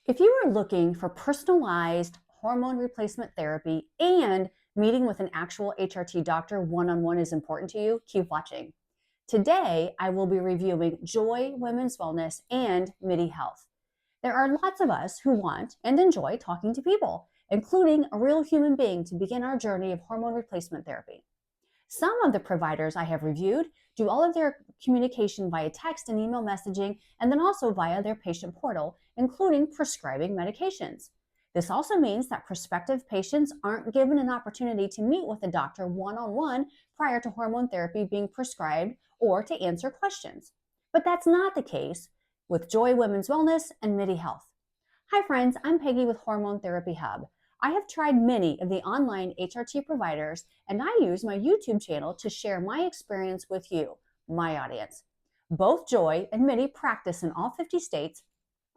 If you are looking for personalized hormone replacement therapy and meeting with an actual HRT doctor one-on-one is important to you, keep watching. Today, I will be reviewing Joy Women's Wellness and Midi Health. There are lots of us who want and enjoy talking to people, including a real human being, to begin our journey of hormone replacement therapy. Some of the providers I have reviewed do all of their communication via text and email messaging, and then also via their patient portal, including prescribing medications. This also means that prospective patients aren't given an opportunity to meet with a doctor one-on-one prior to hormone therapy being prescribed or to answer questions. But that's not the case with Joy Women's Wellness and Midi Health. Hi friends, I'm Peggy with Hormone Therapy Hub. I have tried many of the online HRT providers, and I use my YouTube channel to share my experience with you, my audience. Both Joy and Midi practice in all 50 states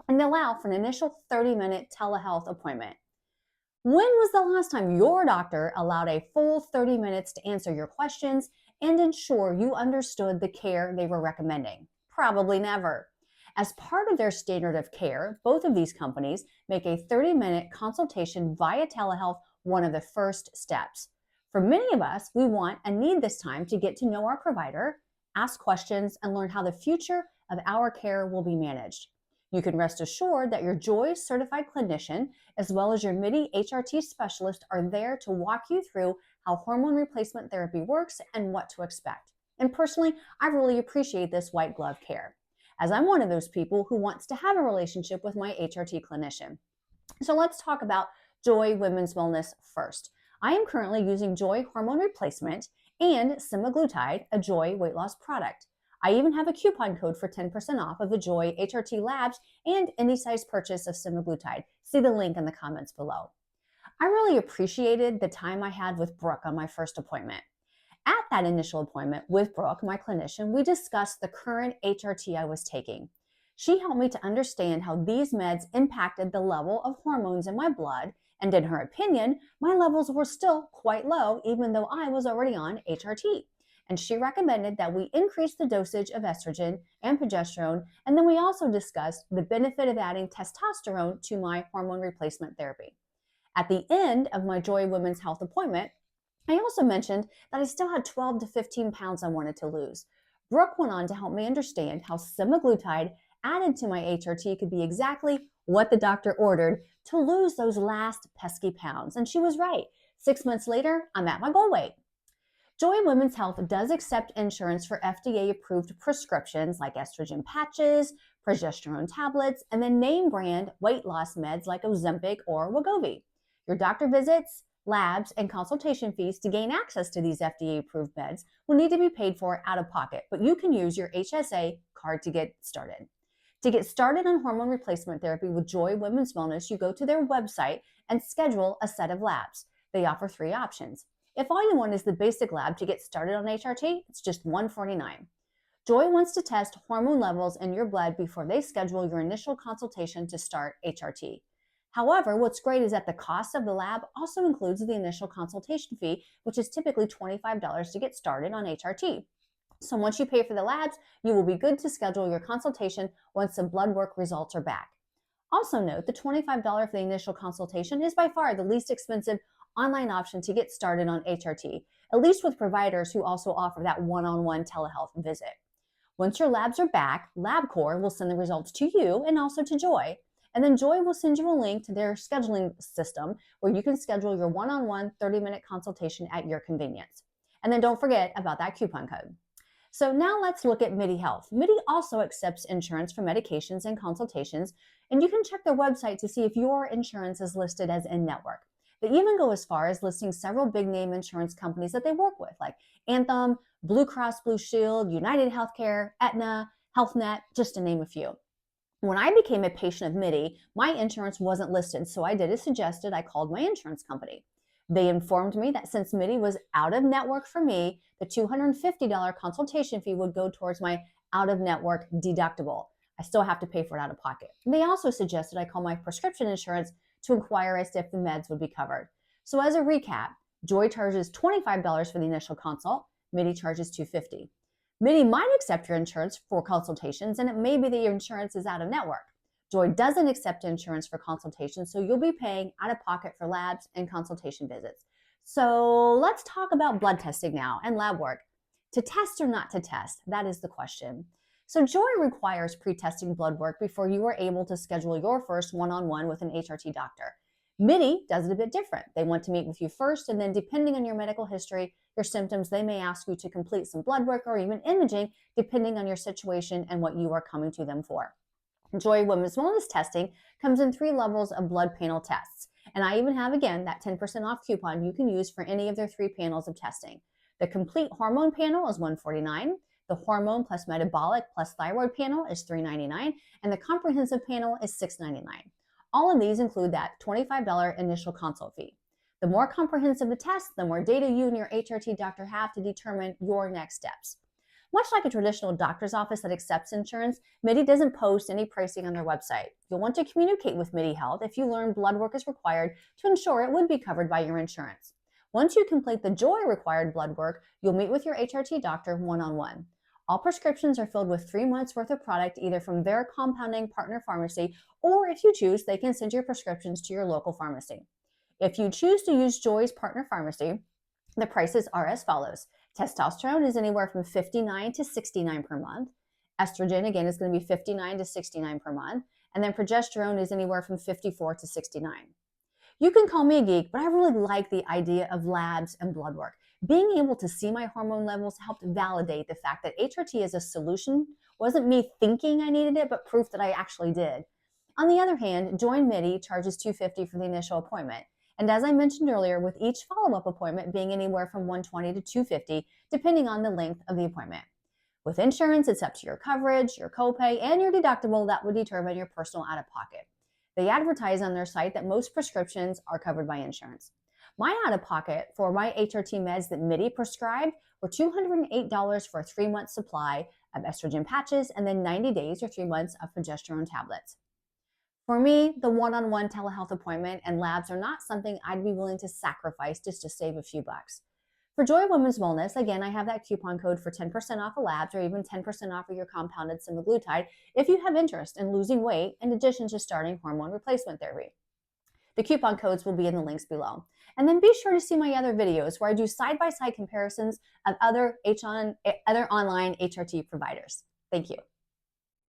and allow for an initial 30-minute telehealth appointment. When was the last time your doctor allowed a full 30 minutes to answer your questions and ensure you understood the care they were recommending? Probably never. As part of their standard of care, both of these companies make a 30-minute consultation via telehealth one of the first steps. For many of us, we want and need this time to get to know our provider, ask questions, and learn how the future of our care will be managed. You can rest assured that your Joy certified clinician, as well as your Midi HRT specialist, are there to walk you through how hormone replacement therapy works and what to expect. And personally, I really appreciate this white glove care, as I'm one of those people who wants to have a relationship with my HRT clinician. So let's talk about Joy Women's Wellness first. I am currently using Joy Hormone Replacement and Semaglutide, a Joy weight loss product. I even have a coupon code for 10% off of the Joy HRT Labs and any size purchase of Semaglutide. See the link in the comments below. I really appreciated the time I had with Brooke on my first appointment. At that initial appointment with Brooke, my clinician, we discussed the current HRT I was taking. She helped me to understand how these meds impacted the level of hormones in my blood, and in her opinion, my levels were still quite low even though I was already on HRT. And she recommended that we increase the dosage of estrogen and progesterone, and then we also discussed the benefit of adding testosterone to my hormone replacement therapy. At the end of my Joy Women's Health appointment, I also mentioned that I still had 12 to 15 pounds I wanted to lose. Brooke went on to help me understand how semaglutide added to my HRT could be exactly what the doctor ordered to lose those last pesky pounds. And she was right. 6 months later, I'm at my goal weight. Joy Women's Health does accept insurance for FDA-approved prescriptions like estrogen patches, progesterone tablets, and then name brand weight loss meds like Ozempic or Wegovy. Your doctor visits, labs, and consultation fees to gain access to these FDA-approved meds will need to be paid for out of pocket, but you can use your HSA card to get started. To get started on hormone replacement therapy with Joy Women's Wellness, you go to their website and schedule a set of labs. They offer 3 options. If all you want is the basic lab to get started on HRT, it's just $149. Joy wants to test hormone levels in your blood before they schedule your initial consultation to start HRT. However, what's great is that the cost of the lab also includes the initial consultation fee, which is typically $25 to get started on HRT. So once you pay for the labs, you will be good to schedule your consultation once the blood work results are back. Also note, the $25 for the initial consultation is by far the least expensive online option to get started on HRT, at least with providers who also offer that one-on-one telehealth visit. Once your labs are back, LabCorp will send the results to you and also to Joy, and then Joy will send you a link to their scheduling system where you can schedule your one-on-one 30-minute consultation at your convenience. And then don't forget about that coupon code. So now let's look at Midi Health. Midi also accepts insurance for medications and consultations, and you can check their website to see if your insurance is listed as in-network. They even go as far as listing several big name insurance companies that they work with, like Anthem, Blue Cross Blue Shield, United Healthcare, Aetna, HealthNet, just to name a few. When I became a patient of Midi, my insurance wasn't listed, so I did as suggested. I called my insurance company. They informed me that since Midi was out of network for me, the $250 consultation fee would go towards my out-of-network deductible. I still have to pay for it out of pocket. They also suggested I call my prescription insurance to inquire as to if the meds would be covered. So as a recap, Joy charges $25 for the initial consult, Midi charges $250. Midi might accept your insurance for consultations, and it may be that your insurance is out of network. Joy doesn't accept insurance for consultations, so you'll be paying out of pocket for labs and consultation visits. So let's talk about blood testing now and lab work. To test or not to test? That is the question. So Joy requires pre-testing blood work before you are able to schedule your first one-on-one with an HRT doctor. Midi does it a bit different. They want to meet with you first, and then depending on your medical history, your symptoms, they may ask you to complete some blood work or even imaging, depending on your situation and what you are coming to them for. Joy Women's Wellness testing comes in 3 levels of blood panel tests. And I even have, again, that 10% off coupon you can use for any of their 3 panels of testing. The complete hormone panel is $149. The hormone plus metabolic plus thyroid panel is $399. And the comprehensive panel is $699. All of these include that $25 initial consult fee. The more comprehensive the test, the more data you and your HRT doctor have to determine your next steps. Much like a traditional doctor's office that accepts insurance, Midi doesn't post any pricing on their website. You'll want to communicate with Midi Health if you learn blood work is required to ensure it would be covered by your insurance. Once you complete the Joy required blood work, you'll meet with your HRT doctor one-on-one. All prescriptions are filled with 3 months worth of product either from their compounding partner pharmacy, or if you choose, they can send your prescriptions to your local pharmacy. If you choose to use Joy's partner pharmacy, the prices are as follows. Testosterone is anywhere from $59 to $69 per month. Estrogen, again, is going to be $59 to $69 per month. And then progesterone is anywhere from $54 to $69. You can call me a geek, but I really like the idea of labs and blood work. Being able to see my hormone levels helped validate the fact that HRT as a solution wasn't me thinking I needed it, but proof that I actually did. On the other hand, Join Midi charges $250 for the initial appointment. And as I mentioned earlier, with each follow-up appointment being anywhere from $120 to $250, depending on the length of the appointment. With insurance, it's up to your coverage, your copay, and your deductible that would determine your personal out-of-pocket. They advertise on their site that most prescriptions are covered by insurance. My out-of-pocket for my HRT meds that Midi prescribed were $208 for a 3-month supply of estrogen patches and then 90 days or 3 months of progesterone tablets. For me, the one-on-one telehealth appointment and labs are not something I'd be willing to sacrifice just to save a few bucks. For Joy Women's Wellness, again, I have that coupon code for 10% off of labs or even 10% off of your compounded semaglutide if you have interest in losing weight in addition to starting hormone replacement therapy. The coupon codes will be in the links below. And then be sure to see my other videos where I do side-by-side comparisons of other online HRT providers. Thank you.